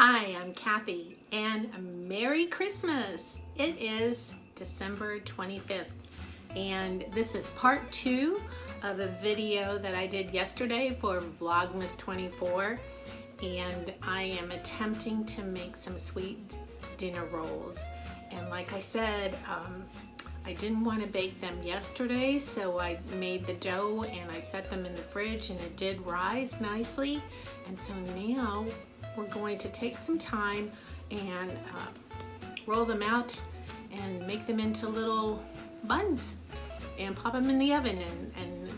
Hi, I'm Kathy, and Merry Christmas! It is December 25th, and this is part 2 of a video that I did yesterday for Vlogmas 24, and I am attempting to make some sweet dinner rolls. And like I said, I didn't want to bake them yesterday, so I made the dough and I set them in the fridge, and it did rise nicely. And so now we're going to take some time and roll them out and make them into little buns and pop them in the oven, and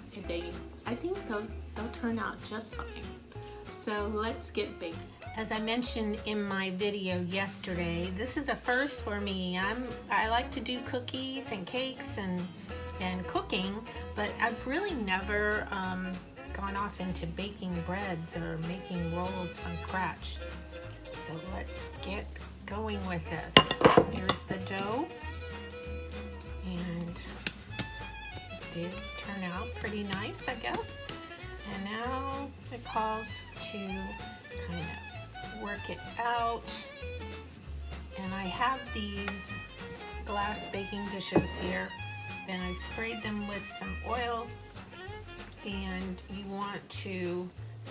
I think they'll turn out just fine. So let's get baking. As I mentioned in my video yesterday, this is a first for me. I like to do cookies and cakes and cooking, but I've really never gone off into baking breads or making rolls from scratch. So let's get going with this. Here's the dough, and it did turn out pretty nice, I guess. And now it calls to kind of work it out. And I have these glass baking dishes here, and I sprayed them with some oil. And you want to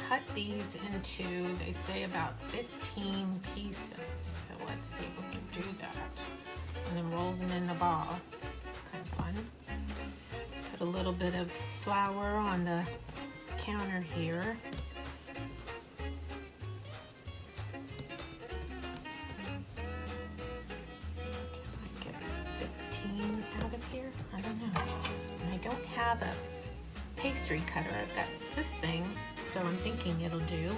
cut these into, they say, about 15 pieces. So let's see if we can do that. And then roll them in a ball. It's kind of fun. Put a little bit of flour on the counter here. Can I get 15 out of here? I don't know. And I don't have a pastry cutter. I've got this thing, so I'm thinking it'll do.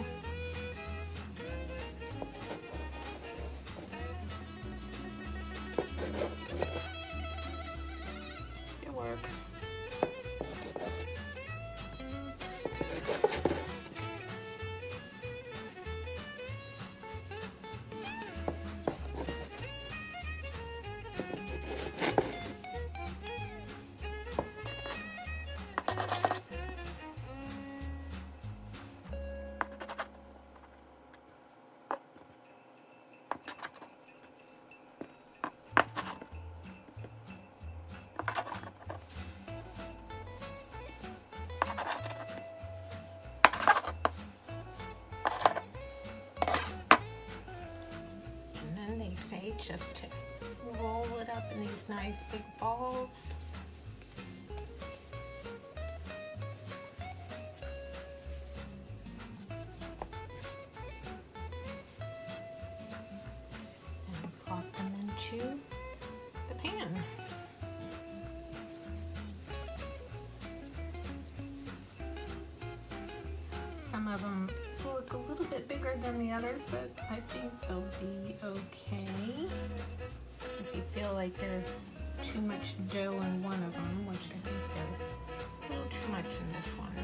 It works. Just to roll it up in these nice big balls. And plop them into the pan. Some of them look a little bit bigger than the others, but I think they'll be okay. If you feel like there's too much dough in one of them, which I think there's a little too much in this one,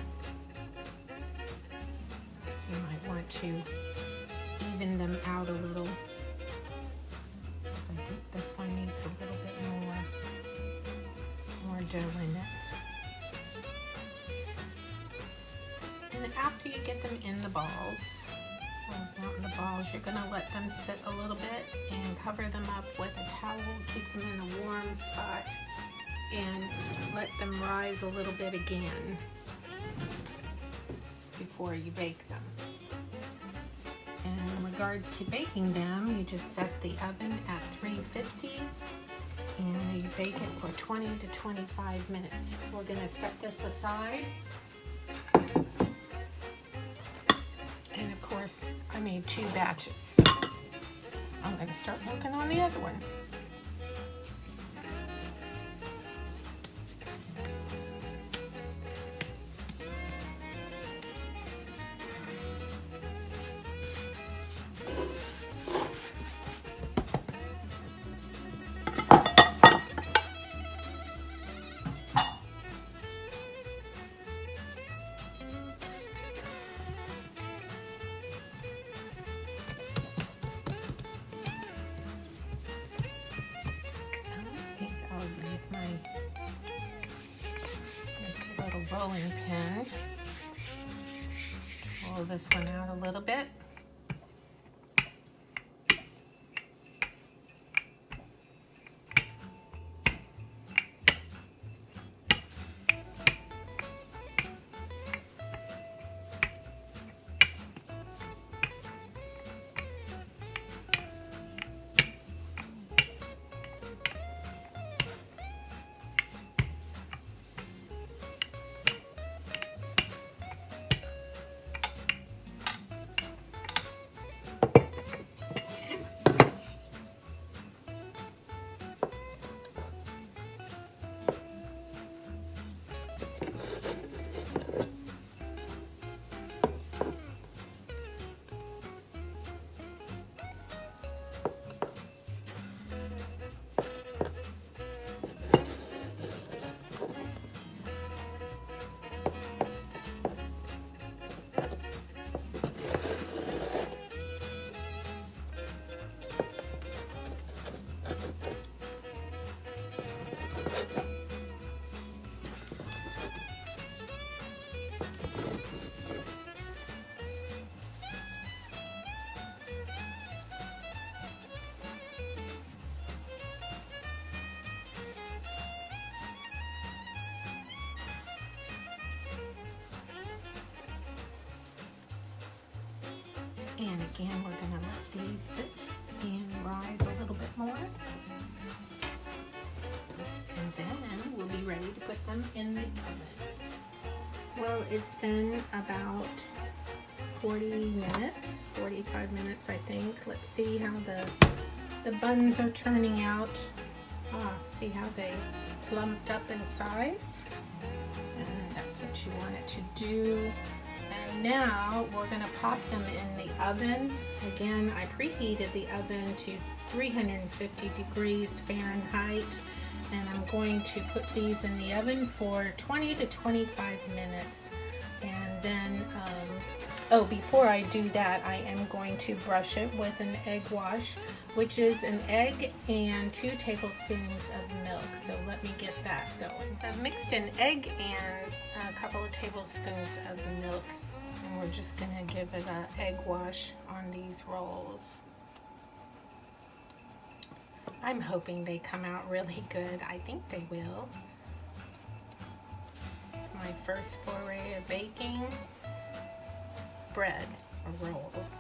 you might want to even them out a little, because I think this one needs a little bit more dough in it. And after you get them in the balls, out in the balls, you're going to let them sit a little bit and cover them up with a towel, keep them in a warm spot, and let them rise a little bit again before you bake them. And in regards to baking them, you just set the oven at 350 and you bake it for 20 to 25 minutes. We're going to set this aside. And of course, I made 2 batches. I'm going to start working on the other one. Rolling pin. Roll this one out a little bit. again, we're gonna let these sit and rise a little bit more. And then we'll be ready to put them in the oven. Well, it's been about 40 minutes, 45 minutes, I think. Let's see how the buns are turning out. See how they plumped up in size? And that's what you want it to do. And now we're gonna pop them in the oven. Again, I preheated the oven to 350 degrees Fahrenheit. And I'm going to put these in the oven for 20 to 25 minutes. And then, before I do that, I am going to brush it with an egg wash, which is an egg and 2 tablespoons of milk. So let me get that going. So I've mixed an egg and a couple of tablespoons of milk, and we're just gonna give it an egg wash on these rolls. I'm hoping they come out really good. I think they will. My first foray of baking bread or rolls.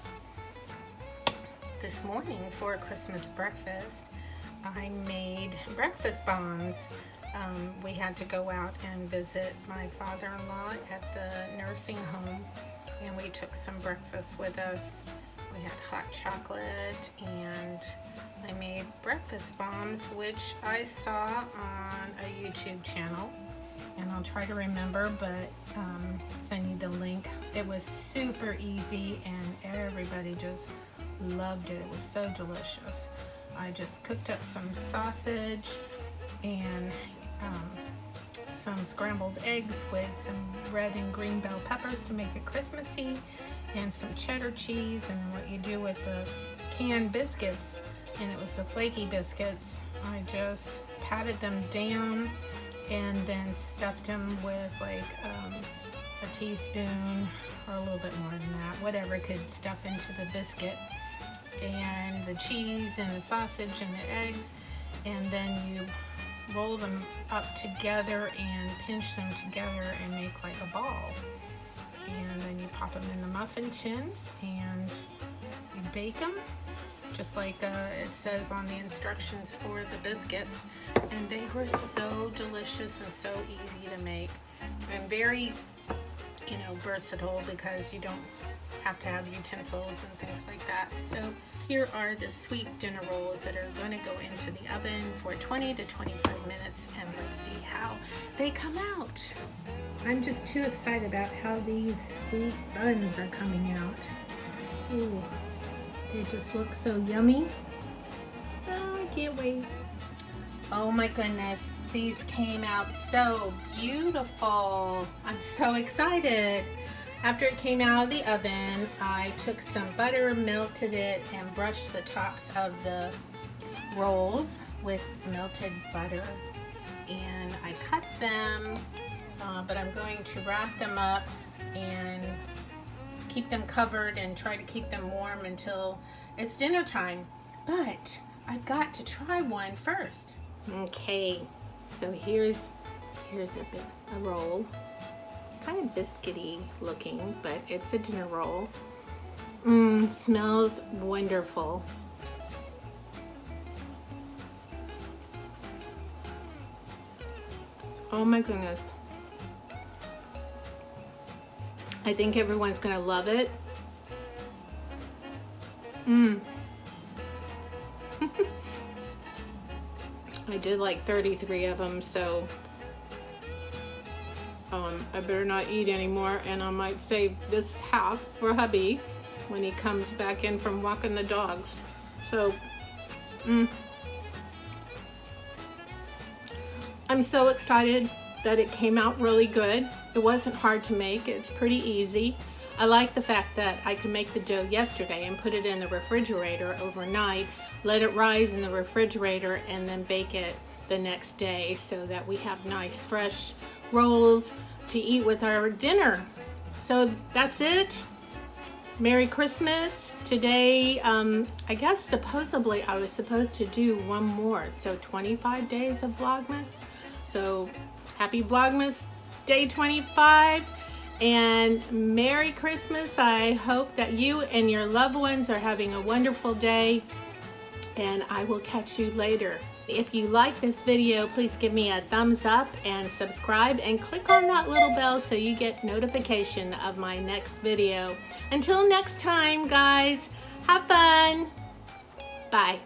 This morning for Christmas breakfast, I made breakfast bombs. We had to go out and visit my father-in-law at the nursing home, and we took some breakfast with us. We had hot chocolate, and I made breakfast bombs, which I saw on a YouTube channel, and I'll try to remember, but send you the link. It was super easy, and everybody just loved it. It was so delicious. I just cooked up some sausage and some scrambled eggs with some red and green bell peppers to make it Christmassy, and some cheddar cheese, and what you do with the canned biscuits, and it was the flaky biscuits. I just patted them down and then stuffed them with like a teaspoon or a little bit more than that, whatever could stuff into the biscuit, and the cheese and the sausage and the eggs, and then you roll them up together and pinch them together and make like a ball. And then you pop them in the muffin tins and you bake them just like it says on the instructions for the biscuits. And they were so delicious and so easy to make, and very, versatile, because you don't have to have utensils and things like that. So here are the sweet dinner rolls that are going to go into the oven for 20 to 25 minutes, and let's see how they come out. I'm just too excited about how these sweet buns are coming out. Ooh, they just look so yummy. Oh, I can't wait. Oh my goodness, these came out so beautiful. I'm so excited. After it came out of the oven, I took some butter, melted it, and brushed the tops of the rolls with melted butter. And I cut them, but I'm going to wrap them up and keep them covered and try to keep them warm until it's dinner time. But I've got to try one first. Okay, so here's a roll. Kind of biscuity looking, but it's a dinner roll. Smells wonderful. Oh my goodness. I think everyone's gonna love it. I did like 33 of them, so I better not eat anymore, and I might save this half for hubby when he comes back in from walking the dogs. So, I'm so excited that it came out really good. It wasn't hard to make. It's pretty easy. I like the fact that I could make the dough yesterday and put it in the refrigerator overnight, let it rise in the refrigerator, and then bake it the next day so that we have nice fresh rolls to eat with our dinner. So that's it. Merry Christmas. Today, I guess supposedly I was supposed to do one more. So 25 days of Vlogmas. So happy Vlogmas day 25. and Merry Christmas. I hope that you and your loved ones are having a wonderful day, and I will catch you later. If you like this video, please give me a thumbs up and subscribe and click on that little bell so you get notification of my next video. Until next time, guys, have fun. Bye.